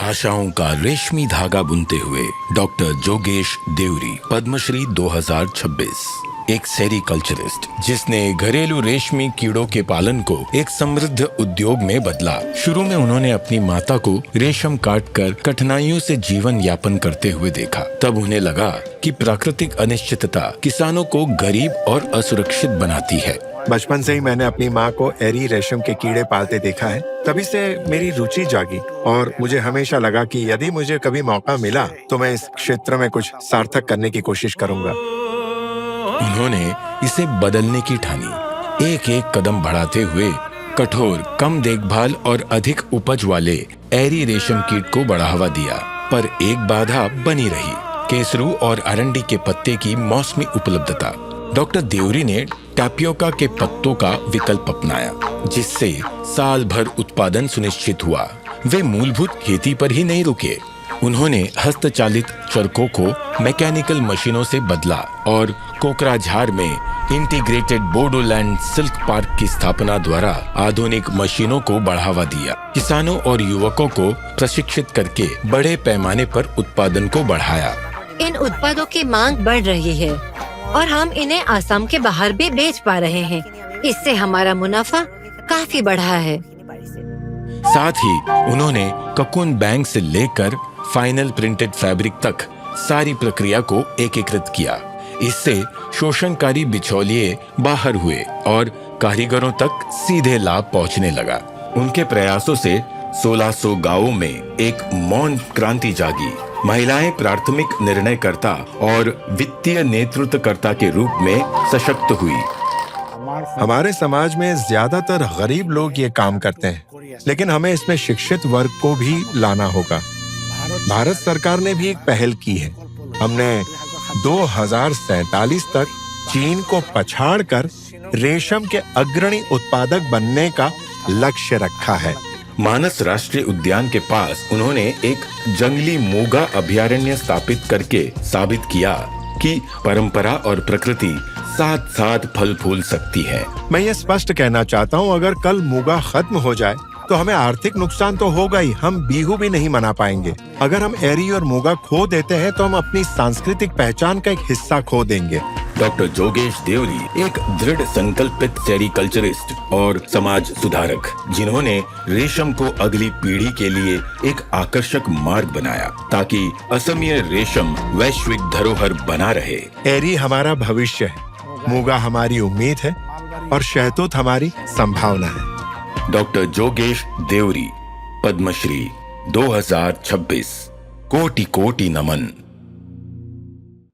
आशाओं का रेशमी धागा बुनते हुए डॉक्टर जोगेश देवरी, पद्मश्री 2026, एक सेरिकल्चरिस्ट जिसने घरेलू रेशमी कीड़ों के पालन को एक समृद्ध उद्योग में बदला। शुरू में उन्होंने अपनी माता को रेशम काटकर कठिनाइयों से जीवन यापन करते हुए देखा। तब उन्हें लगा कि प्राकृतिक अनिश्चितता किसानों को गरीब और असुरक्षित बनाती है। बचपन से ही मैंने अपनी माँ को एरी रेशम के कीड़े पालते देखा है। तभी से मेरी रुचि जागी और मुझे हमेशा लगा कि यदि मुझे कभी मौका मिला तो मैं इस क्षेत्र में कुछ सार्थक करने की कोशिश करूंगा। उन्होंने इसे बदलने की ठानी। एक एक कदम बढ़ाते हुए कठोर, कम देखभाल और अधिक उपज वाले एरी रेशम कीट को बढ़ावा दिया। पर एक बाधा बनी रही, केसरू और अरंडी के पत्ते की मौसमी उपलब्धता। डॉक्टर देवरी ने टैपियोका के पत्तों का विकल्प अपनाया, जिससे साल भर उत्पादन सुनिश्चित हुआ। वे मूलभूत खेती पर ही नहीं रुके। उन्होंने हस्तचालित चरखों को मैकेनिकल मशीनों से बदला और कोकराझार में इंटीग्रेटेड बोडोलैंड सिल्क पार्क की स्थापना द्वारा आधुनिक मशीनों को बढ़ावा दिया। किसानों और युवकों को प्रशिक्षित करके बड़े पैमाने पर उत्पादन को बढ़ाया। इन उत्पादों की मांग बढ़ रही है और हम इन्हें आसाम के बाहर भी बेच पा रहे हैं। इससे हमारा मुनाफा काफी बढ़ा है। साथ ही उन्होंने ककून बैंक से लेकर फाइनल प्रिंटेड फैब्रिक तक सारी प्रक्रिया को एकीकृत किया। इससे शोषणकारी बिचौलिए बाहर हुए और कारीगरों तक सीधे लाभ पहुंचने लगा। उनके प्रयासों से 1600 गांवों में एक मौन क्रांति जागी। महिलाएं प्राथमिक निर्णयकर्ता और वित्तीय नेतृत्वकर्ता के रूप में सशक्त हुई। हमारे समाज में ज्यादातर गरीब लोग ये काम करते हैं, लेकिन हमें इसमें शिक्षित वर्ग को भी लाना होगा। भारत सरकार ने भी एक पहल की है। हमने 2047 तक चीन को पछाड़कर रेशम के अग्रणी उत्पादक बनने का लक्ष्य रखा है। मानस राष्ट्रीय उद्यान के पास उन्होंने एक जंगली मूंगा अभयारण्य स्थापित करके साबित किया कि परंपरा और प्रकृति साथ साथ फल फूल सकती है। मैं ये स्पष्ट कहना चाहता हूँ, अगर कल मूंगा खत्म हो जाए तो हमें आर्थिक नुकसान तो होगा ही, हम बीहू भी नहीं मना पाएंगे। अगर हम एरी और मूंगा खो देते हैं तो हम अपनी सांस्कृतिक पहचान का एक हिस्सा खो देंगे। डॉक्टर जोगेश देवरी एक दृढ़ संकल्पित सेरिकल्चरिस्ट और समाज सुधारक, जिन्होंने रेशम को अगली पीढ़ी के लिए एक आकर्षक मार्ग बनाया ताकि असमीय रेशम वैश्विक धरोहर बना रहे। एरी हमारा भविष्य है, मूंगा हमारी उम्मीद है और शहतूत हमारी संभावना है। डॉक्टर जोगेश देवरी, पद्मश्री 2026, कोटि कोटि नमन।